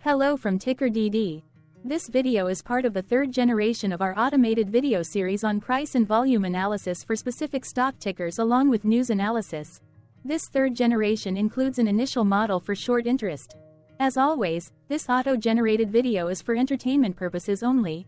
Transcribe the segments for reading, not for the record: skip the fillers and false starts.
Hello from TickerDD. This video is part of the third generation of our automated video series on price and volume analysis for specific stock tickers along with news analysis. This third generation includes an initial model for short interest. As always, this auto-generated video is for entertainment purposes only.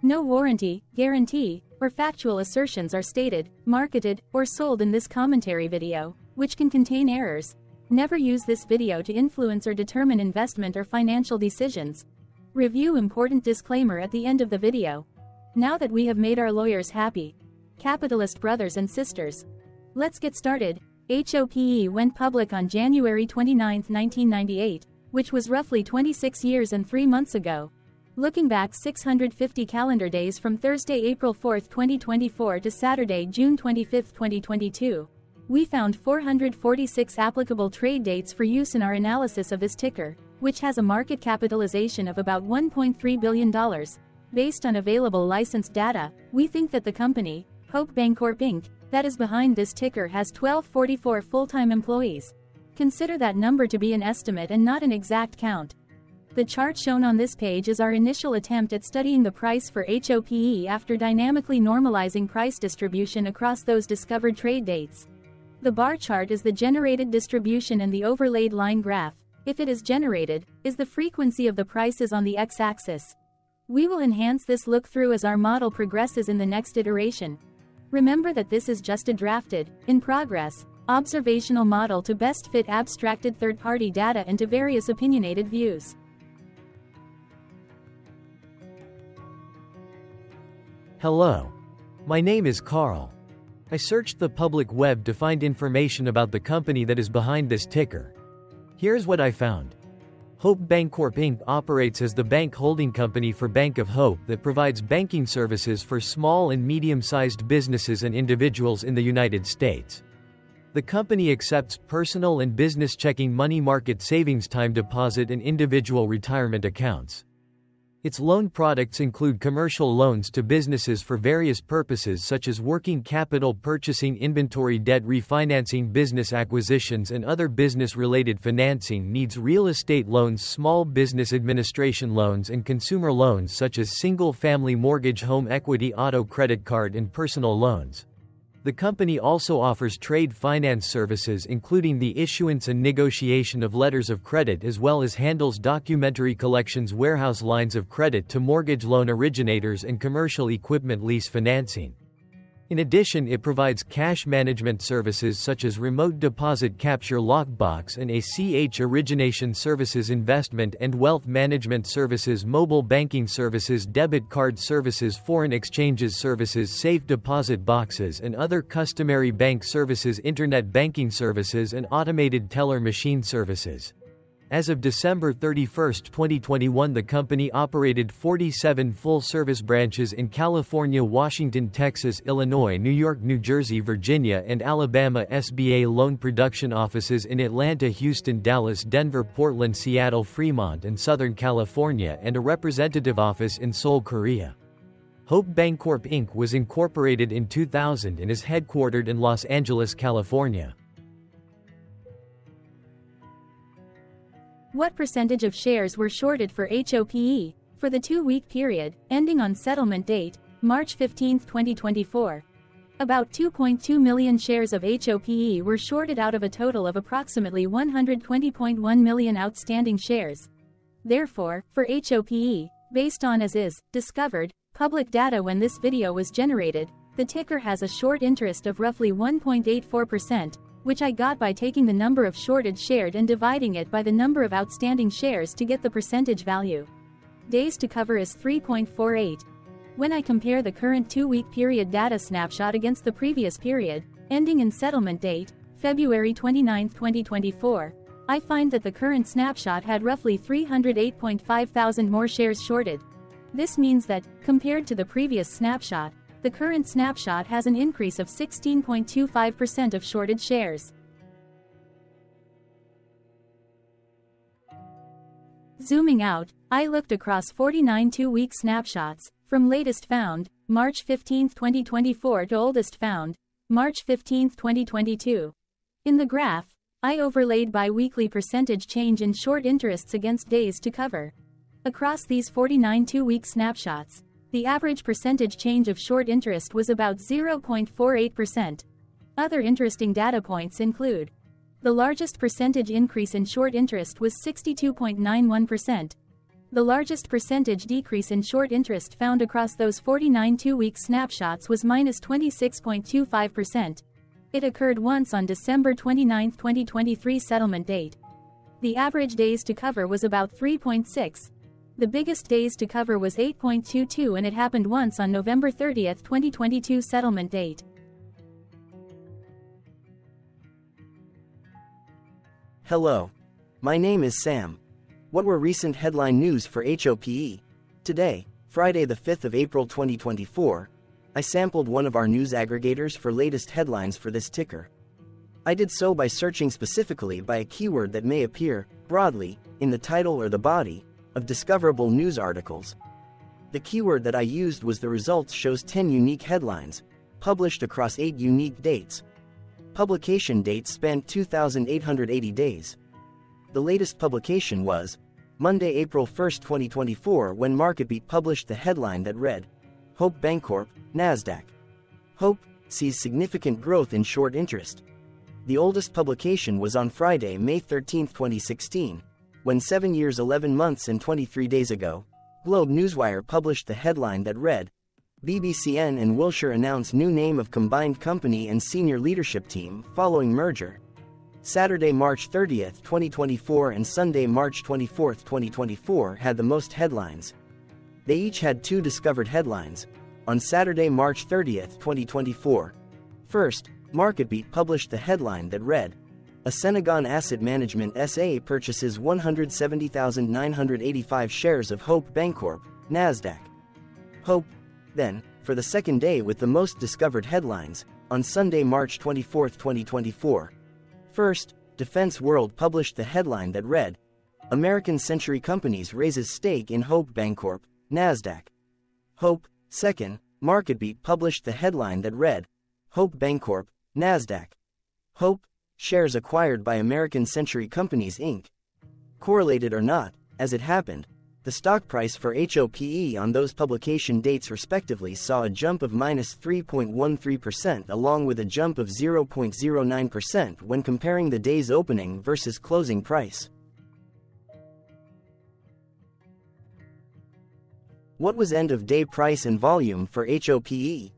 No warranty, guarantee, or factual assertions are stated, marketed, or sold in this commentary video, which can contain errors. Never use this video to influence or determine investment or financial decisions. Review important disclaimer at the end of the video. Now that we have made our lawyers happy, capitalist brothers and sisters, let's get started. HOPE went public on January 29, 1998, which was roughly 26 years and 3 months ago. Looking back 650 calendar days from Thursday, April 4, 2024 to Saturday, June 25, 2022. We found 446 applicable trade dates for use in our analysis of this ticker, which has a market capitalization of about $1.3 billion. Based on available licensed data, we think that the company, Hope Bancorp Inc., that is behind this ticker has 1,244 full-time employees. Consider that number to be an estimate and not an exact count. The chart shown on this page is our initial attempt at studying the price for HOPE after dynamically normalizing price distribution across those discovered trade dates. The bar chart is the generated distribution and the overlaid line graph, if it is generated, is the frequency of the prices on the x-axis. We will enhance this look-through as our model progresses in the next iteration. Remember that this is just a drafted, in progress, observational model to best fit abstracted third-party data into various opinionated views. Hello. My name is Carl. I searched the public web to find information about the company that is behind this ticker. Here's what I found. Hope Bancorp Inc. operates as the bank holding company for Bank of Hope that provides banking services for small and medium-sized businesses and individuals in the United States. The company accepts personal and business checking, money market savings, time deposit, and individual retirement accounts. Its loan products include commercial loans to businesses for various purposes such as working capital, purchasing, inventory, debt refinancing, business acquisitions, and other business-related financing needs, real estate loans, small business administration loans, and consumer loans such as single-family mortgage, home equity, auto credit card, and personal loans. The company also offers trade finance services including the issuance and negotiation of letters of credit, as well as handles documentary collections, warehouse lines of credit to mortgage loan originators, and commercial equipment lease financing. In addition, it provides cash management services such as remote deposit capture, lockbox, and ACH origination services, investment and wealth management services, mobile banking services, debit card services, foreign exchanges services, safe deposit boxes, and other customary bank services, internet banking services, and automated teller machine services. As of December 31, 2021, the company operated 47 full-service branches in California, Washington, Texas, Illinois, New York, New Jersey, Virginia, and Alabama, SBA loan production offices in Atlanta, Houston, Dallas, Denver, Portland, Seattle, Fremont, and Southern California, and a representative office in Seoul, Korea. Hope Bancorp Inc. was incorporated in 2000 and is headquartered in Los Angeles, California. What percentage of shares were shorted for HOPE for the 2-week period, ending on settlement date, March 15, 2024? About 2.2 million shares of HOPE were shorted out of a total of approximately 120.1 million outstanding shares. Therefore, for HOPE, based on as is, discovered, public data when this video was generated, the ticker has a short interest of roughly 1.84%, which I got by taking the number of shorted shared and dividing it by the number of outstanding shares to get the percentage value. Days to cover is 3.48. When I compare the current 2-week period data snapshot against the previous period, ending in settlement date, February 29, 2024, I find that the current snapshot had roughly 308.5 thousand more shares shorted. This means that, compared to the previous snapshot, the current snapshot has an increase of 16.25% of shorted shares. Zooming out, I looked across 49 2-week snapshots, from latest found, March 15, 2024 to oldest found, March 15, 2022. In the graph, I overlaid bi-weekly percentage change in short interests against days to cover. Across these 49 two-week snapshots, the average percentage change of short interest was about 0.48%. Other interesting data points include: the largest percentage increase in short interest was 62.91%. The largest percentage decrease in short interest found across those 49 two-week snapshots was minus 26.25%. It occurred once on December 29, 2023 settlement date. The average days to cover was about 3.6. The biggest days to cover was 8.22, and it happened once on November 30, 2022 settlement date. Hello. My name is Sam. What were recent headline news for HOPE? Today, Friday the 5th of April 2024, I sampled one of our news aggregators for latest headlines for this ticker. I did so by searching specifically by a keyword that may appear, broadly, in the title or the body of discoverable news articles. The keyword that I used was the results shows 10 unique headlines, published across 8 unique dates. Publication dates spanned 2,880 days. The latest publication was Monday, April 1, 2024, when MarketBeat published the headline that read, Hope Bancorp, NASDAQ. Hope sees significant growth in short interest. The oldest publication was on Friday, May 13, 2016, when 7 years, 11 months and 23 days ago, Globe Newswire published the headline that read, BBCN and Wilshire announce new name of combined company and senior leadership team following merger. Saturday, March 30, 2024 and Sunday, March 24, 2024 had the most headlines. They each had 2 discovered headlines. On Saturday, March 30, 2024. First, MarketBeat published the headline that read, A Senegon Asset Management SA purchases 170,985 shares of Hope Bancorp, NASDAQ. Hope. Then, for the second day with the most discovered headlines, on Sunday, March 24, 2024. First, Defense World published the headline that read, American Century Companies raises stake in Hope Bancorp, NASDAQ. Hope. Second, MarketBeat published the headline that read, Hope Bancorp, NASDAQ. Hope. Shares acquired by American Century Companies Inc. Correlated or not, as it happened, the stock price for HOPE on those publication dates respectively saw a jump of minus 3.13% along with a jump of 0.09% when comparing the day's opening versus closing price. What was end-of-day price and volume for HOPE?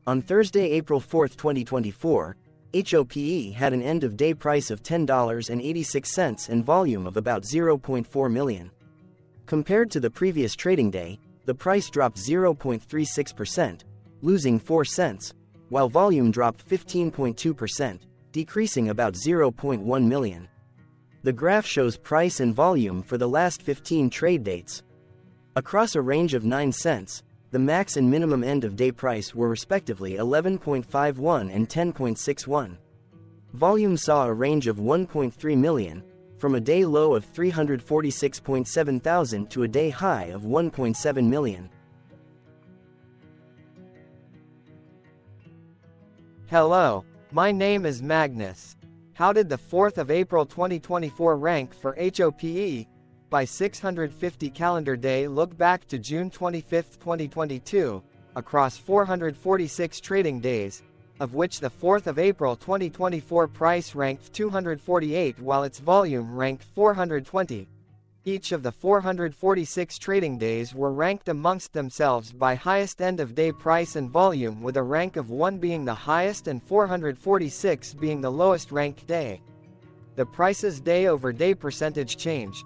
On Thursday, April 4, 2024, HOPE had an end-of-day price of $10.86 and volume of about 0.4 million. Compared to the previous trading day, the price dropped 0.36%, losing 4 cents, while volume dropped 15.2%, decreasing about 0.1 million. The graph shows price and volume for the last 15 trade dates. Across a range of 9 cents, the max and minimum end-of-day price were respectively 11.51 and 10.61. Volume saw a range of 1.3 million, from a day low of 346.7 thousand to a day high of 1.7 million. Hello, my name is Magnus. How did the 4th of April 2024 rank for HOPE? By 650 calendar day look back to June 25, 2022, across 446 trading days, of which the 4th of April 2024 price ranked 248 while its volume ranked 420. Each of the 446 trading days were ranked amongst themselves by highest end-of-day price and volume, with a rank of 1 being the highest and 446 being the lowest ranked day. The price's day-over-day percentage change,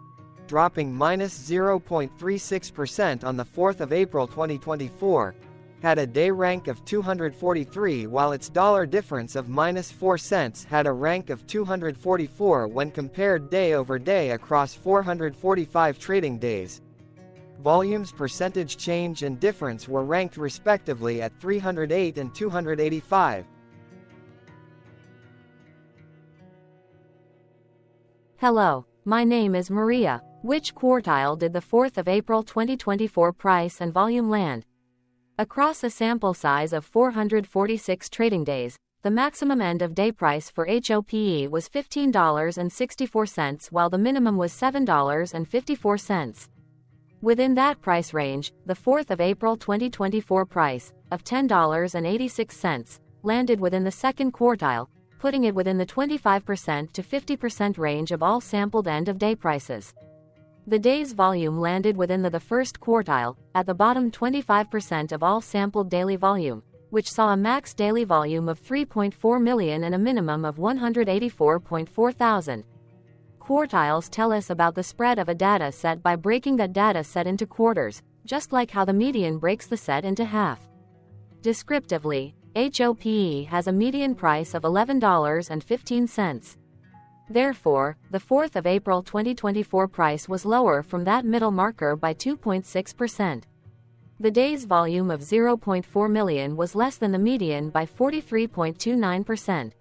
dropping minus 0.36% on the 4th of April 2024, had a day rank of 243 while its dollar difference of minus 4 cents had a rank of 244 when compared day over day across 445 trading days. Volume's percentage change and difference were ranked respectively at 308 and 285. Hello, my name is Maria. Which quartile did the 4th of April 2024 price and volume land? Across a sample size of 446 trading days, the maximum end-of-day price for HOPE was $15.64 while the minimum was $7.54. Within that price range, the 4th of April 2024 price, of $10.86, landed within the second quartile, putting it within the 25% to 50% range of all sampled end-of-day prices. The day's volume landed within the first quartile, at the bottom 25% of all sampled daily volume, which saw a max daily volume of 3.4 million and a minimum of 184.4 thousand. Quartiles tell us about the spread of a data set by breaking that data set into quarters, just like how the median breaks the set into half. Descriptively, HOPE has a median price of $11.15. Therefore, the 4th of April 2024 price was lower from that middle marker by 2.6%. The day's volume of 0.4 million was less than the median by 43.29%.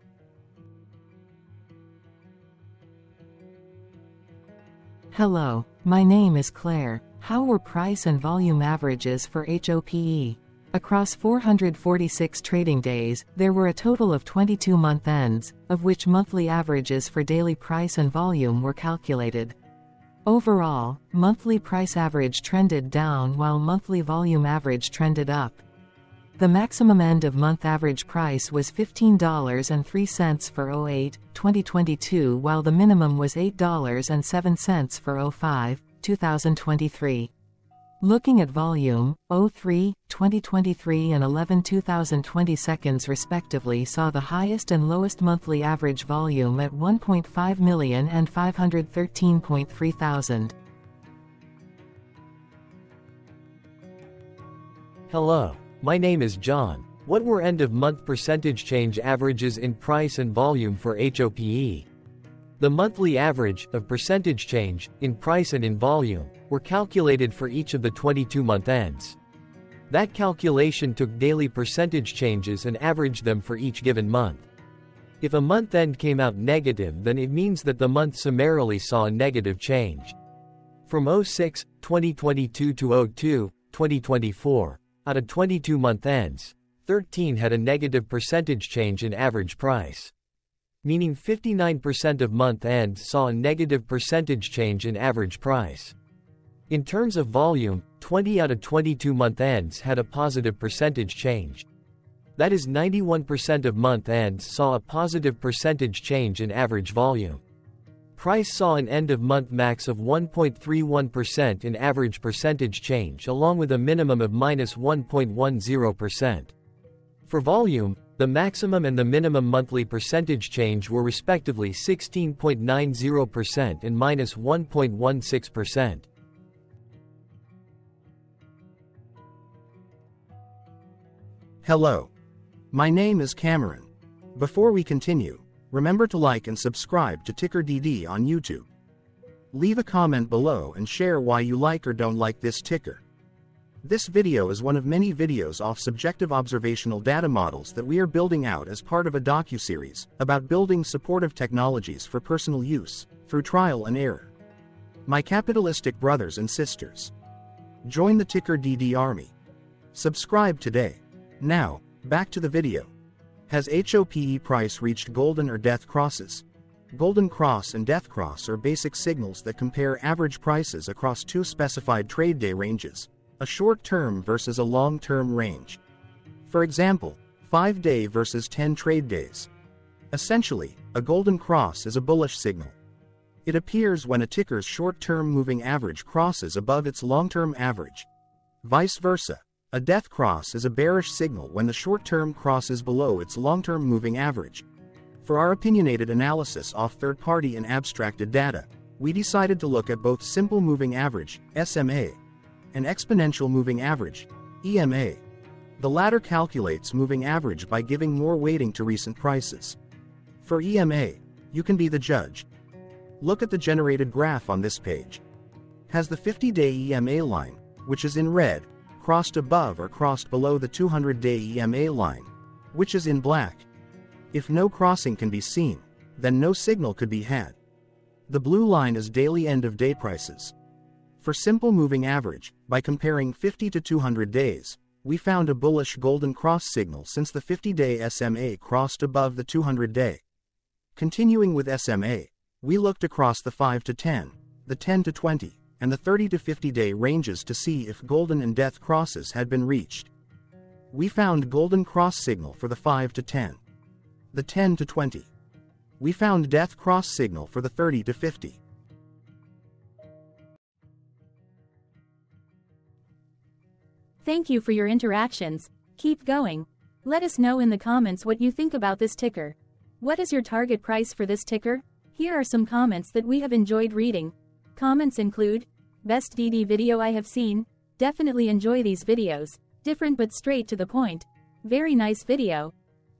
Hello, my name is Claire. How were price and volume averages for HOPE? Across 446 trading days, there were a total of 22 month ends, of which monthly averages for daily price and volume were calculated. Overall, monthly price average trended down while monthly volume average trended up. The maximum end-of-month average price was $15.03 for 08-2022 while the minimum was $8.07 for 05-2023. Looking at volume, 03-2023 and 11-2020 seconds respectively saw the highest and lowest monthly average volume at 1.5 million and 513.3 thousand. Hello, my name is John. What were end-of-month percentage change averages in price and volume for HOPE? The monthly average of percentage change in price and in volume were calculated for each of the 22-month ends. That calculation took daily percentage changes and averaged them for each given month. If a month end came out negative, then it means that the month summarily saw a negative change. From 06-2022 to 02-2024, out of 22 month ends, 13 had a negative percentage change in average price. Meaning 59% of month ends saw a negative percentage change in average price. In terms of volume, 20 out of 22 month ends had a positive percentage change. That is 91% of month ends saw a positive percentage change in average volume. Price saw an end-of-month max of 1.31% in average percentage change along with a minimum of -1.10%. For volume, the maximum and the minimum monthly percentage change were respectively 16.90% and -1.16%. Hello. My name is Cameron. Before we continue, remember to like and subscribe to TickerDD on YouTube. Leave a comment below and share why you like or don't like this ticker. This video is one of many videos off subjective observational data models that we are building out as part of a docuseries about building supportive technologies for personal use, through trial and error. My capitalistic brothers and sisters, join the TickerDD army. Subscribe today. Now, back to the video. Has HOPE price reached golden or death crosses? Golden cross and death cross are basic signals that compare average prices across two specified trade day ranges, a short-term versus a long-term range. For example, 5-day versus 10 trade days. Essentially, a golden cross is a bullish signal. It appears when a ticker's short-term moving average crosses above its long-term average. Vice versa. A death cross is a bearish signal when the short-term crosses below its long-term moving average. For our opinionated analysis off third-party and abstracted data, we decided to look at both simple moving average, SMA, and exponential moving average, EMA. The latter calculates moving average by giving more weighting to recent prices. For EMA, you can be the judge. Look at the generated graph on this page. Has the 50-day EMA line, which is in red, crossed above or crossed below the 200-day EMA line, which is in black? If no crossing can be seen, then no signal could be had. The blue line is daily end-of-day prices. For simple moving average, by comparing 50 to 200 days, We found a bullish golden cross signal since the 50-day SMA crossed above the 200-day. Continuing with SMA, we looked across the 5 to 10, the 10 to 20, and the 30 to 50-day ranges to see if golden and death crosses had been reached. We found golden cross signal for the 5 to 10, the 10 to 20. We found death cross signal for the 30 to 50. Thank you for your interactions. Keep going. Let us know in the comments what you think about this ticker. What is your target price for this ticker? Here are some comments that we have enjoyed reading. Comments include, best DD video I have seen, definitely enjoy these videos, different but straight to the point, very nice video.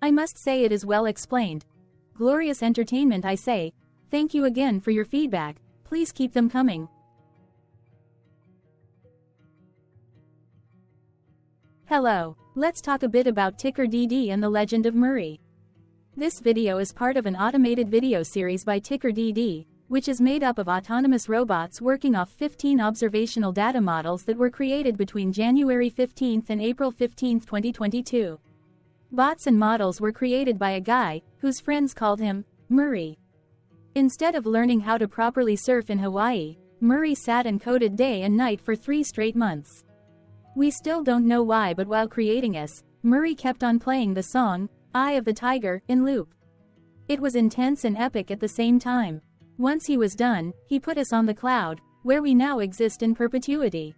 I must say it is well explained. Glorious entertainment I say, thank you again for your feedback, please keep them coming. Hello, let's talk a bit about TickerDD and the legend of Murray. This video is part of an automated video series by TickerDD, which is made up of autonomous robots working off 15 observational data models that were created between January 15 and April 15, 2022. Bots and models were created by a guy, whose friends called him Murray. Instead of learning how to properly surf in Hawaii, Murray sat and coded day and night for 3 straight months. We still don't know why, but while creating us, Murray kept on playing the song, Eye of the Tiger, in loop. It was intense and epic at the same time. Once he was done, he put us on the cloud, where we now exist in perpetuity.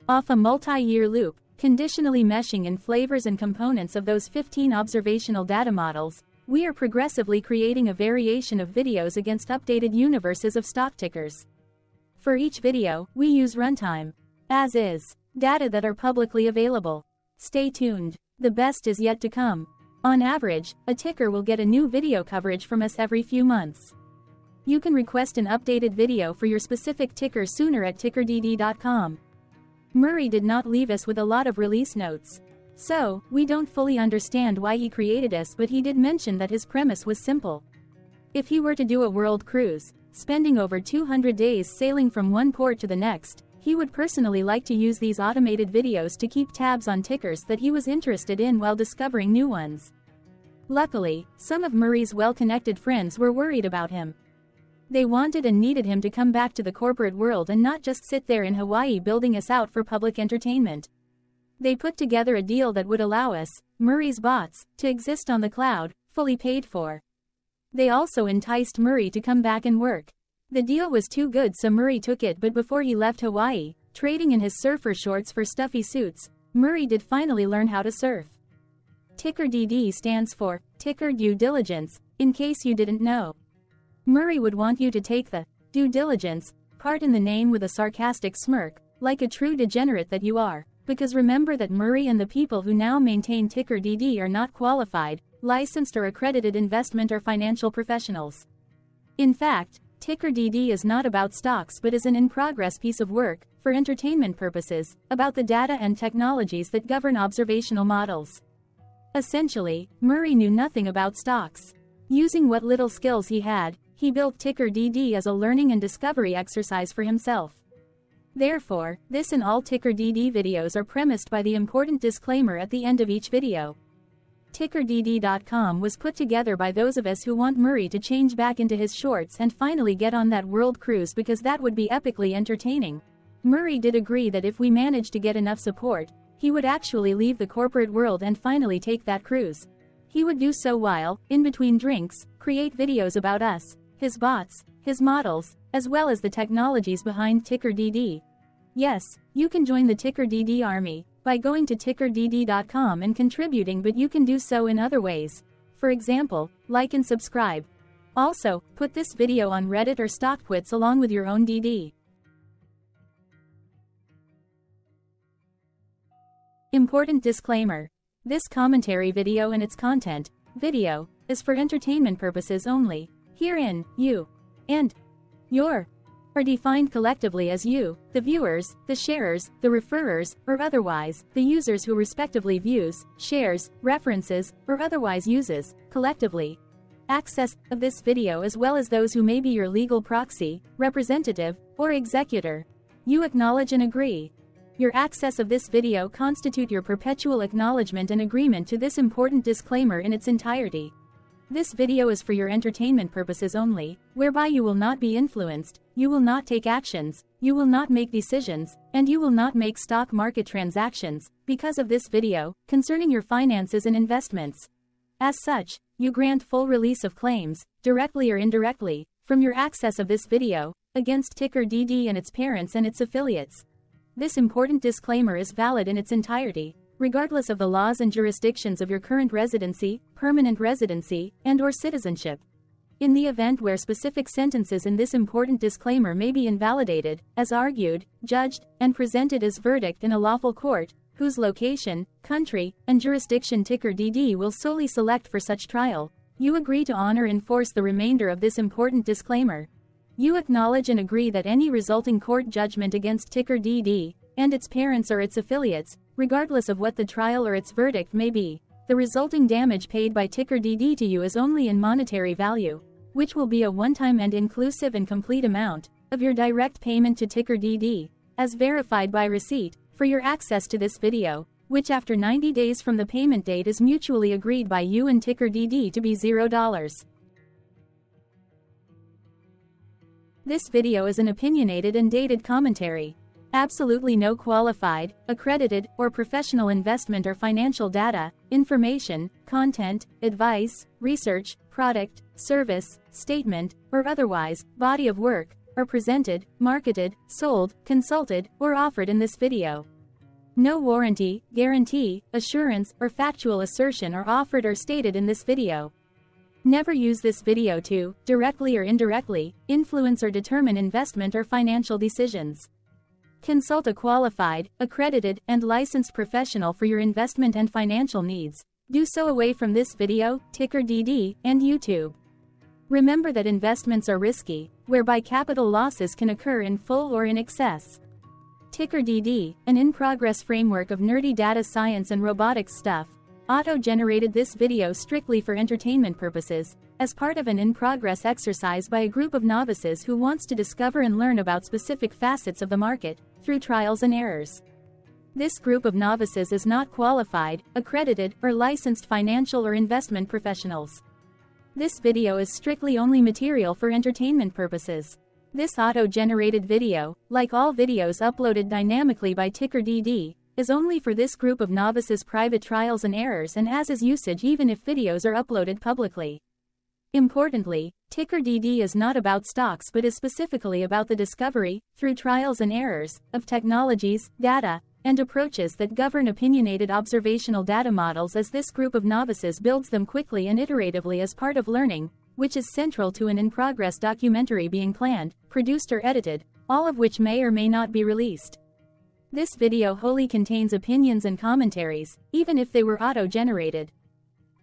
Off a multi-year loop, conditionally meshing in flavors and components of those 15 observational data models, we are progressively creating a variation of videos against updated universes of stock tickers. For each video, we use runtime, as is, data that are publicly available. Stay tuned. The best is yet to come. On average, a ticker will get a new video coverage from us every few months. You can request an updated video for your specific ticker sooner at TickerDD.com. Murray did not leave us with a lot of release notes. So, we don't fully understand why he created us, but he did mention that his premise was simple. If he were to do a world cruise, spending over 200 days sailing from one port to the next, he would personally like to use these automated videos to keep tabs on tickers that he was interested in while discovering new ones. Luckily, some of Murray's well-connected friends were worried about him. They wanted and needed him to come back to the corporate world and not just sit there in Hawaii building us out for public entertainment. They put together a deal that would allow us, Murray's bots, to exist on the cloud, fully paid for. They also enticed Murray to come back and work. The deal was too good, so Murray took it, but before he left Hawaii, trading in his surfer shorts for stuffy suits, Murray did finally learn how to surf. TickerDD stands for Ticker Due Diligence, in case you didn't know. Murray would want you to take the due diligence part in the name with a sarcastic smirk, like a true degenerate that you are, because remember that Murray and the people who now maintain TickerDD are not qualified, licensed or accredited investment or financial professionals. In fact, TickerDD is not about stocks but is an in-progress piece of work, for entertainment purposes, about the data and technologies that govern observational models. Essentially, Murray knew nothing about stocks. Using what little skills he had, he built TickerDD as a learning and discovery exercise for himself. Therefore, this and all TickerDD videos are premised by the important disclaimer at the end of each video. TickerDD.com was put together by those of us who want Murray to change back into his shorts and finally get on that world cruise, because that would be epically entertaining. Murray did agree that if we managed to get enough support, he would actually leave the corporate world and finally take that cruise. He would do so while, in between drinks, create videos about us, his bots, his models, as well as the technologies behind TickerDD. Yes, you can join the TickerDD army by going to TickerDD.com and contributing, but you can do so in other ways. For example, like and subscribe. Also, put this video on Reddit or StockTwits along with your own DD. Important disclaimer. This commentary video and its content, video, is for entertainment purposes only. Herein, you and your are defined collectively as you, the viewers, the sharers, the referrers, or otherwise, the users who respectively views, shares, references, or otherwise uses, collectively, access of this video, as well as those who may be your legal proxy, representative, or executor. You acknowledge and agree. Your access of this video constitute your perpetual acknowledgement and agreement to this important disclaimer in its entirety. This video is for your entertainment purposes only, whereby you will not be influenced, you will not take actions, you will not make decisions, and you will not make stock market transactions, because of this video, concerning your finances and investments. As such, you grant full release of claims, directly or indirectly, from your access of this video, against TickerDD and its parents and its affiliates. This important disclaimer is valid in its entirety, regardless of the laws and jurisdictions of your current residency, permanent residency, and/or citizenship. In the event where specific sentences in this important disclaimer may be invalidated, as argued, judged, and presented as verdict in a lawful court, whose location, country, and jurisdiction TickerDD will solely select for such trial, you agree to honor and enforce the remainder of this important disclaimer. You acknowledge and agree that any resulting court judgment against TickerDD, and its parents or its affiliates, regardless of what the trial or its verdict may be, the resulting damage paid by TickerDD to you is only in monetary value, which will be a one-time and inclusive and complete amount of your direct payment to TickerDD, as verified by receipt, for your access to this video, which after 90 days from the payment date is mutually agreed by you and TickerDD to be $0. This video is an opinionated and dated commentary. Absolutely no qualified, accredited, or professional investment or financial data, information, content, advice, research, product, service, statement, or otherwise, body of work, are presented, marketed, sold, consulted, or offered in this video. No warranty, guarantee, assurance, or factual assertion are offered or stated in this video. Never use this video to, directly or indirectly, influence or determine investment or financial decisions. Consult a qualified, accredited, and licensed professional for your investment and financial needs. Do so away from this video, TickerDD, and YouTube. Remember that investments are risky, whereby capital losses can occur in full or in excess. TickerDD, an in-progress framework of nerdy data science and robotics stuff, auto-generated this video strictly for entertainment purposes, as part of an in-progress exercise by a group of novices who wants to discover and learn about specific facets of the market, through trials and errors. This group of novices is not qualified, accredited, or licensed financial or investment professionals. This video is strictly only material for entertainment purposes. This auto-generated video, like all videos uploaded dynamically by TickerDD, is only for this group of novices' private trials and errors and as is usage even if videos are uploaded publicly. Importantly, TickerDD is not about stocks but is specifically about the discovery, through trials and errors, of technologies, data, and approaches that govern opinionated observational data models as this group of novices builds them quickly and iteratively as part of learning, which is central to an in-progress documentary being planned, produced or edited, all of which may or may not be released. This video wholly contains opinions and commentaries, even if they were auto-generated.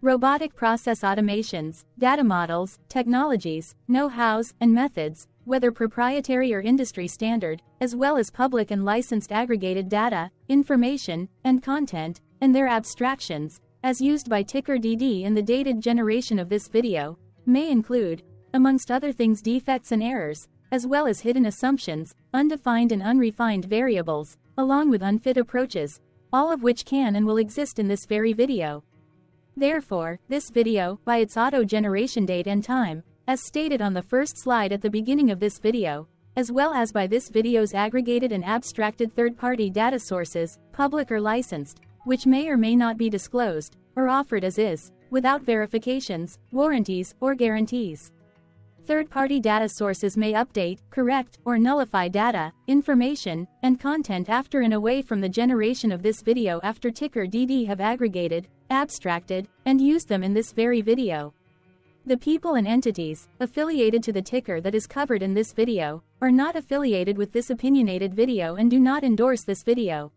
Robotic process automations, data models, technologies, know-hows, and methods, whether proprietary or industry standard, as well as public and licensed aggregated data, information, and content, and their abstractions, as used by TickerDD in the dated generation of this video, may include, amongst other things, defects and errors, as well as hidden assumptions, undefined and unrefined variables, along with unfit approaches, all of which can and will exist in this very video. Therefore, this video, by its auto-generation date and time, as stated on the first slide at the beginning of this video, as well as by this video's aggregated and abstracted third-party data sources, public or licensed, which may or may not be disclosed, or offered as is, without verifications, warranties, or guarantees. Third-party data sources may update, correct, or nullify data, information, and content after and away from the generation of this video after TickerDD have aggregated, abstracted, and used them in this very video. The people and entities affiliated to the ticker that is covered in this video are not affiliated with this opinionated video and do not endorse this video.